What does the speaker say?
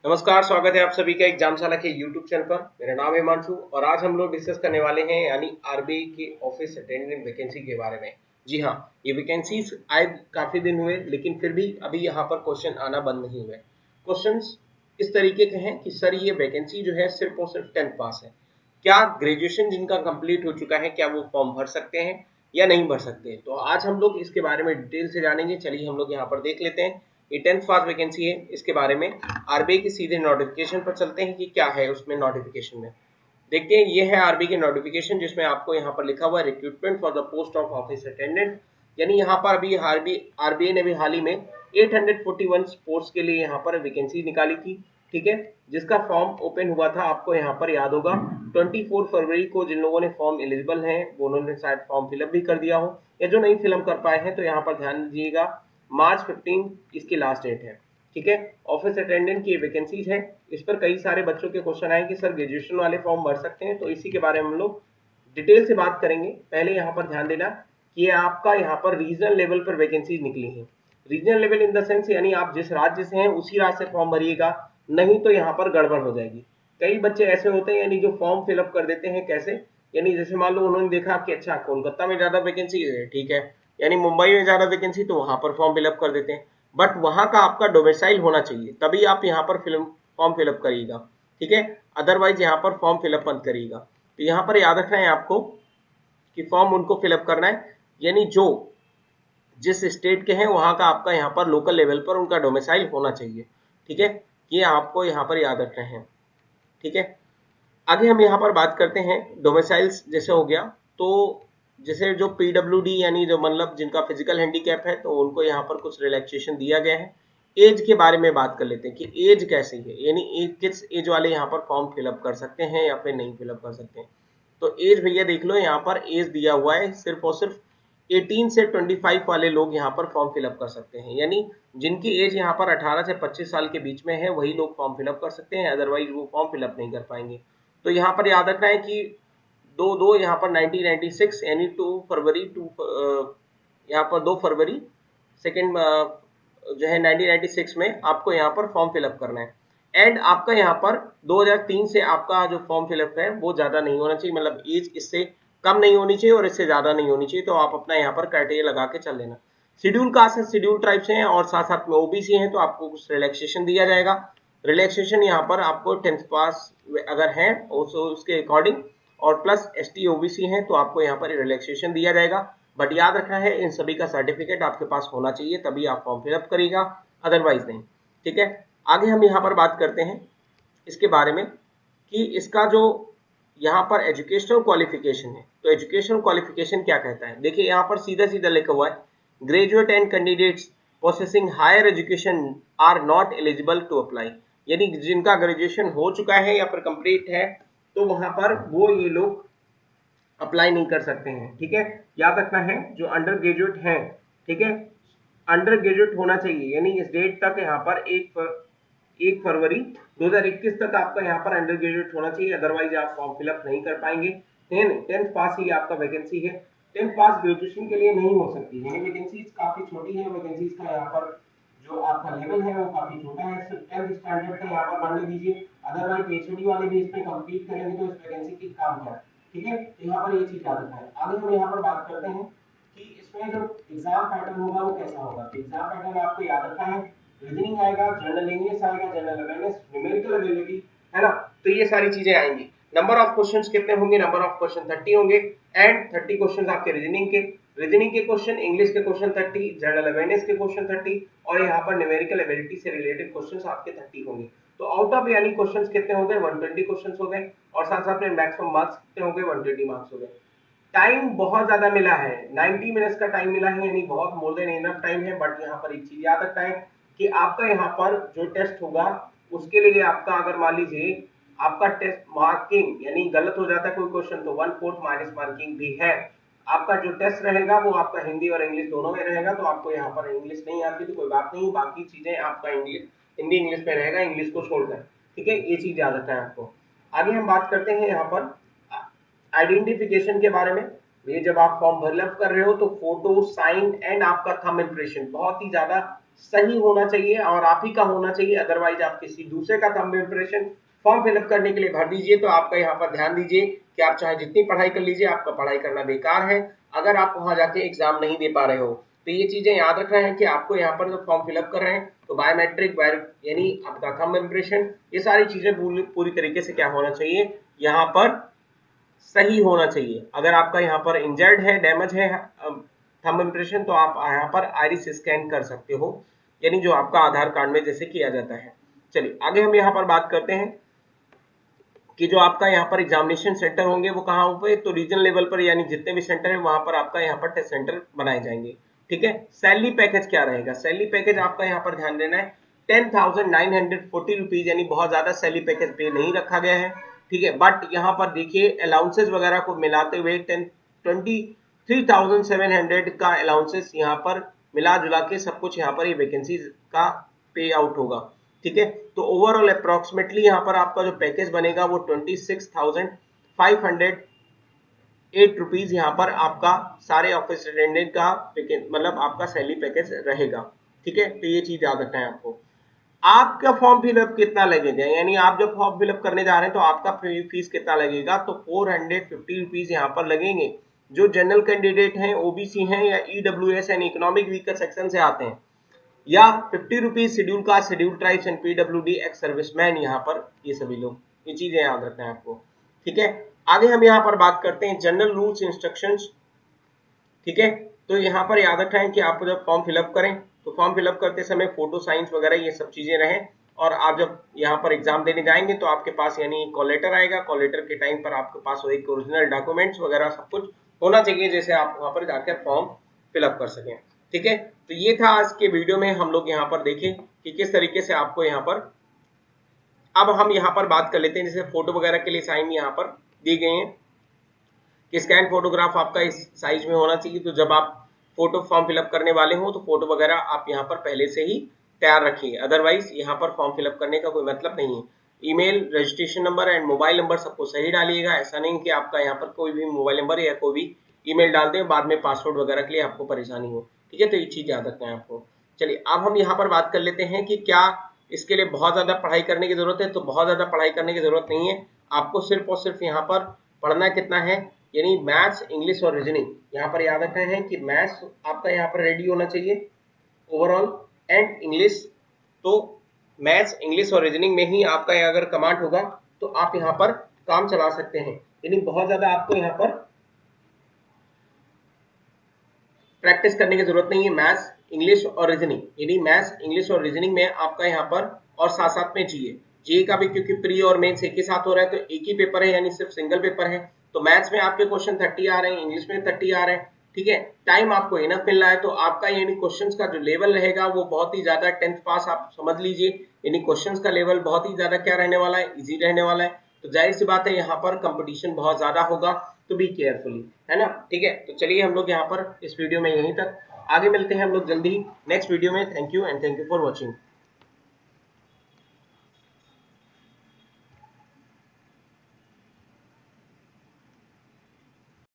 नमस्कार, स्वागत है आप सभी का एग्जामशाला के यूट्यूब चैनल पर। मेरा नाम है हिमांशु और आज हम लोग डिस्कस करने वाले हैं यानी आरबीआई के ऑफिस अटेंडेंट वैकेंसी के बारे में। जी हाँ, ये वैकेंसीज आए काफी दिन हुए लेकिन फिर भी अभी यहाँ पर क्वेश्चन आना बंद नहीं हुए। क्वेश्चंस इस तरीके के हैं कि सर ये वैकेंसी जो है सिर्फ और सिर्फ 10th पास है, क्या ग्रेजुएशन जिनका कंप्लीट हो चुका है क्या वो फॉर्म भर सकते हैं या नहीं भर सकते? तो आज हम लोग इसके बारे में डिटेल से जानेंगे। चलिए हम लोग यहाँ पर देख लेते हैं। ये 10th पास वैकेंसी है, इसके बारे में आरबीआई के सीधे नोटिफिकेशन पर चलते हैं कि क्या है उसमें नोटिफिकेशन में। देखते हैं, ये है आरबीआई के नोटिफिकेशन जिसमें आपको यहाँ पर लिखा हुआ है recruitment for the post of office attendant. यानी यहाँ पर अभी आरबीआई ने भी हाल ही में 841 पोस्ट के लिए यहाँ पर वैकेंसी निकाली थी, ठीक है, जिसका फॉर्म ओपन हुआ था आपको यहाँ पर याद होगा 24 फरवरी को। जिन लोगों ने फॉर्म एलिजिबल हैं वो उन्होंने शायद फॉर्म फिलअप भी कर दिया हो, या जो नहीं फिलअप कर पाए हैं तो यहाँ पर ध्यान दीजिएगा मार्च 15 इसकी लास्ट डेट है, ठीक है। ऑफिस अटेंडेंट की वैकेंसीज है। इस पर कई सारे बच्चों के क्वेश्चन आए कि सर ग्रेजुएशन वाले फॉर्म भर सकते हैं, तो इसी के बारे में हम लोग डिटेल से बात करेंगे। पहले यहाँ पर ध्यान देना कि ये आपका यहाँ पर रीजनल लेवल पर वैकेंसीज निकली है। Regional level in the sense यानी आप जिस राज्य से हैं उसी राज्य से फॉर्म भरिएगा, नहीं तो यहाँ पर गड़बड़ हो जाएगी। कई बच्चे ऐसे होते हैं यानी जो फॉर्म फिलअप कर देते हैं, कैसे, यानी जैसे मान लो उन्होंने देखा कि अच्छा कोलकाता में ज्यादा वैकेंसी है, ठीक है, यानी मुंबई में ज्यादा वैकेंसी, तो वहां पर फॉर्म फिलअप कर देते हैं। बट वहां का आपका डोमिसाइल होना चाहिए, तभी आप यहाँ पर फॉर्म फिलअप करिएगा, ठीक है। अदरवाइज यहाँ पर फॉर्म फिलअप मत करिएगा। तो यहाँ पर याद रखना है आपको कि फॉर्म उनको फिलअप करना है यानी जो जिस स्टेट के हैं वहां का आपका यहाँ पर लोकल लेवल पर उनका डोमिसाइल होना चाहिए, ठीक है। ये आपको यहाँ पर याद रखना है, ठीक है। आगे हम यहाँ पर बात करते हैं डोमिसाइल्स जैसे हो गया, तो जैसे जो पीडब्ल्यूडी यानी जो मतलब जिनका फिजिकल हैंडीकैप है तो उनको यहाँ पर कुछ रिलैक्सेशन दिया गया है। एज के बारे में बात कर लेते हैं कि एज कैसी है, यानी एज किस एज वाले यहाँ पर फॉर्म फिलअप कर सकते हैं या फिर नहीं फिलअप कर सकते हैं। तो एज भैया देख लो, यहाँ पर एज दिया हुआ है सिर्फ और सिर्फ 18 से 25 वाले लोग यहाँ पर फॉर्म फिलअप कर सकते हैं, यानी जिनकी एज यहाँ पर 18 से 25 साल के बीच में है वही लोग फॉर्म फिलअप कर सकते हैं, अदरवाइज वो फॉर्म फिलअप नहीं कर पाएंगे। तो यहाँ पर याद रखना है कि दो दो यहाँ पर 1996 यानी 2 फरवरी यहाँ पर 2 फरवरी सेकेंड जो है 1996 में आपको यहाँ पर फॉर्म फिलअप करना है। एंड आपका यहाँ पर 2003 से आपका जो फॉर्म फिलअप है वो ज्यादा नहीं होना चाहिए, मतलब एज इससे कम नहीं होनी चाहिए और इससे ज्यादा नहीं होनी चाहिए। तो आप अपना यहाँ पर क्राइटेरिया लगा के चल लेना। शेड्यूल कास्ट है, शेड्यूल ट्राइब से हैं और साथ साथ में ओबीसी हैं तो आपको कुछ रिलैक्सेशन दिया जाएगा। रिलैक्सेशन यहाँ पर आपको 10th पास अगर है उसके अकॉर्डिंग और प्लस एसटी ओबीसी हैं तो आपको यहाँ पर रिलैक्सेशन दिया जाएगा। बट याद रखना है इन सभी का सर्टिफिकेट आपके पास होना चाहिए तभी आप फॉर्म फिलअप करिएगा, अदरवाइज नहीं, ठीक है। आगे हम यहाँ पर बात करते हैं इसके बारे में कि इसका जो यहाँ पर एजुकेशनल क्वालिफिकेशन है, तो एजुकेशनल क्वालिफिकेशन क्या कहता है, देखिए यहाँ पर सीधा सीधा लिखा हुआ है graduate and candidates processing higher education are not eligible to apply, यानी जिनका ग्रेजुएशन हो चुका है या फिर कंप्लीट है तो वहां पर वो ये लोग अप्लाई नहीं कर सकते हैं, ठीक है। याद रखना है जो अंडर ग्रेजुएट हैं, ठीक है, अंडर ग्रेजुएट होना चाहिए, यानी इस डेट तक यहाँ पर 1 फरवरी 2021 तक आपका यहाँ पर अंडर ग्रेजुएट होना चाहिए, अदरवाइज आप फॉर्म फिलअप नहीं कर पाएंगे। 10th पास ही आपका वैकेंसी है। 10th पास ग्रेजुएशन के लिए नहीं हो सकती है, वैकेंसीज काफी छोटी है। वैकेंसीज का यहाँ पर जो आपका लेवल है वो काफी छोटा है, सिर्फ 10th स्टैंडर्ड का यहाँ पर मानने दीजिए, अदरवाइज एचओडी वाले भी इसमें कंप्लीट करेंगे तो इस वैकेंसी की काम क्या है, ठीक है। यहाँ पर ये चीज याद रखना है। आगे हम यहाँ पर बात करते हैं कि इसमें जो एग्जाम पैटर्न होगा वो कैसा होगा। तो एग्जाम पैटर्न आपको याद रखना है, रीजनिंग आएगा, जनरल इंग्लिश आएगा, जनरल अवेयरनेस, न्यूमेरिकल एबिलिटी, है ना। तो ये सारी चीजें आएंगी। नंबर ऑफ क्वेश्चंस कितने होंगे, नंबर ऑफ क्वेश्चन 30 होंगे एंड 30 क्वेश्चन आपके रीजनिंग के क्वेश्चन, इंग्लिश के क्वेश्चन 30, जनरल अवेयरनेस के क्वेश्चन 30 और यहाँ पर न्यूमेरिकल एबिलिटी से रिलेटेड क्वेश्चन आपके 30 होंगे। तो आउट ऑफ यानी क्वेश्चन कितने हो गए, 120 क्वेश्चन हो गए और साथ साथ में मैक्सिमम मार्क्स कितने हो गए, 120 मार्क्स हो गए। टाइम बहुत ज्यादा मिला है, 90 मिनट्स का टाइम मिला है, यानी बहुत मोर देन इनफ टाइम है। बट यहाँ पर एक चीज याद रखना है कि आपका यहाँ पर जो टेस्ट होगा उसके लिए आपका अगर मान लीजिए आपका टेस्ट मार्किंग यानी गलत हो जाता है कोई क्वेश्चन तो 1/4 माइनस मार्किंग भी है। आपका जो टेस्ट रहेगा वो आपका हिंदी और इंग्लिश दोनों में रहेगा, तो आपको यहाँ पर इंग्लिश नहीं आती तो कोई बात नहीं, बाकी चीजें आपका हिंदी इंग्लिश में रहेगा, इंग्लिश को छोड़कर, ठीक है। ये चीज याद रखना है आपको। आगे हम बात करते हैं यहाँ पर आइडेंटिफिकेशन के बारे में। ये जब आप फॉर्म फिलअप कर रहे हो तो फोटो, साइन एंड आपका थंब इंप्रेशन बहुत ही ज्यादा सही होना चाहिए और आप ही का होना चाहिए, अदरवाइज आप किसी दूसरे का थंब इम्प्रेशन फॉर्म फिलअप करने के लिए भर दीजिए तो आपका यहाँ पर ध्यान दीजिए कि आप चाहे जितनी पढ़ाई कर लीजिए, आपका पढ़ाई करना बेकार है अगर आप वहां जाके एग्जाम नहीं दे पा रहे हो। तो ये चीजें याद रखना है कि आपको यहाँ पर जब फॉर्म फिलअप कर रहे हैं तो बायोमेट्रिक यानी आपका थंब इम्प्रेशन, ये सारी चीजें पूरी तरीके से क्या होना चाहिए, यहाँ पर सही होना चाहिए। अगर आपका यहाँ पर इंजर्ड है, डैमेज है थंब इम्प्रेशन, तो आप यहाँ पर आइरिस स्कैन कर सकते हो, यानी जो आपका आधार कार्ड में जैसे किया जाता है। चलिए आगे हम यहाँ पर बात करते हैं कि जो आपका यहाँ पर एग्जामिनेशन सेंटर होंगे वो कहाँ होंगे, तो रीजनल लेवल पर, यानी जितने भी सेंटर है वहां पर आपका यहाँ पर टेस्ट सेंटर बनाए जाएंगे। ठीक है, सैलरी पैकेज क्या रहेगा, सैलरी पैकेज आपका यहाँ पर ध्यान देना है 10,940 रुपीज, यानी बहुत ज्यादा सैलरी पैकेज पे नहीं रखा गया है। ठीक है, बट यहाँ पर देखिए अलाउंसेस वगैरह को मिलाते हुए 23,700 का अलाउंसेस यहाँ पर मिला जुला के सब कुछ यहाँ पर ये वैकेंसी का पे आउट होगा। ठीक है, तो ओवरऑल अप्रोक्सीमेटली यहाँ पर आपका जो पैकेज बनेगा वो 26,508 रुपीज यहाँ पर आपका सारे ऑफिस अटेंडेंट का मतलब आपका सैलरी पैकेज रहेगा। ठीक है, तो ये चीज याद रखना है आपको। आपका फॉर्म फिलअप कितना लगेगा, यानी आप जब फॉर्म फिलअप करने जा रहे हैं तो आपका फीस कितना लगेगा, तो 450 रुपीज यहाँ पर लगेंगे। जो जनरल कैंडिडेट हैं, ओबीसी हैं या EWS and economic weaker section से आते हैं, या 50 rupees schedule caste, schedule tribes and PWD ex serviceman, यहाँ पर ये सभी लोग, ये चीजें याद रखना है आपको। ठीक है, आगे हम यहाँ पर बात करते हैं जनरल रूल्स इंस्ट्रक्शंस। ठीक है, तो यहाँ पर याद रखना है कि आप जब फॉर्म फिलअप करें तो फॉर्म फिलअप करते समय फोटो साइंस वगैरह ये सब चीजें रहें, और आप जब यहाँ पर एग्जाम देने जाएंगे तो आपके पास यानी कॉल लेटर आएगा, कॉल लेटर के टाइम पर आपके पास वो एक ओरिजिनल डॉक्यूमेंट्स वगैरह सब कुछ होना चाहिए, जैसे आप वहां पर जाकर फॉर्म फिलअप कर सकें। ठीक है, तो ये था आज के वीडियो में हम लोग यहाँ पर देखें कि किस तरीके से आपको यहाँ पर, अब हम यहाँ पर बात कर लेते हैं जैसे फोटो वगैरह के लिए साइन यहाँ पर दी गई है कि स्कैन फोटोग्राफ आपका इस साइज में होना चाहिए। तो जब आप फोटो फॉर्म फिलअप करने वाले हो तो फोटो वगैरह आप यहाँ पर पहले से ही तैयार रखिए, अदरवाइज यहाँ पर फॉर्म फिलअप करने का कोई मतलब नहीं है। Email, registration number and mobile number सबको सही डालिएगा, ऐसा नहीं कि आपका यहाँ पर कोई भी मोबाइल नंबर या कोई भी ईमेल डाल दें, बाद में पासवर्ड वगैरह के लिए आपको परेशानी हो। ठीक है, तो ये चीज याद रखना है आपको। चलिए अब हम यहाँ पर बात कर लेते हैं कि क्या इसके लिए बहुत ज्यादा पढ़ाई करने की जरूरत है, तो बहुत ज्यादा पढ़ाई करने की जरूरत नहीं है। आपको सिर्फ और सिर्फ यहाँ पर पढ़ना कितना है, यानी मैथ्स, इंग्लिश और रीजनिंग। यहाँ पर याद रखना है कि मैथ्स आपका यहाँ पर रेडी होना चाहिए ओवरऑल, एंड इंग्लिश। तो मैथ्स, इंग्लिश और रीजनिंग में ही आपका अगर कमांड होगा तो आप यहाँ पर काम चला सकते हैं, यानी बहुत ज्यादा आपको यहाँ पर प्रैक्टिस करने की जरूरत नहीं है। मैथ्स, इंग्लिश और रीजनिंग, यानी मैथ्स, इंग्लिश और रीजनिंग में आपका यहाँ पर, और साथ साथ में जीए, जीए का भी क्योंकि प्री और मेंस एक ही साथ हो रहा है तो एक ही पेपर है, यानी सिर्फ सिंगल पेपर है। तो मैथ्स में आपके क्वेश्चन 30 आ रहे हैं, इंग्लिश में 30 आ रहे हैं। ठीक है, टाइम आपको इनफ मिल रहा है, तो आपका यानी क्वेश्चंस का जो लेवल रहेगा वो बहुत ही ज्यादा 10th पास आप समझ लीजिए, यानी क्वेश्चंस का लेवल बहुत ही ज्यादा क्या रहने वाला है, इजी रहने वाला है। तो जाहिर सी बात है यहाँ पर कंपटीशन बहुत ज्यादा होगा, तो बी केयरफुली, है ना। ठीक है, तो चलिए हम लोग यहाँ पर इस वीडियो में यहीं तक, आगे मिलते हैं हम लोग जल्दी ही नेक्स्ट वीडियो में। Thank you and thank you for watching.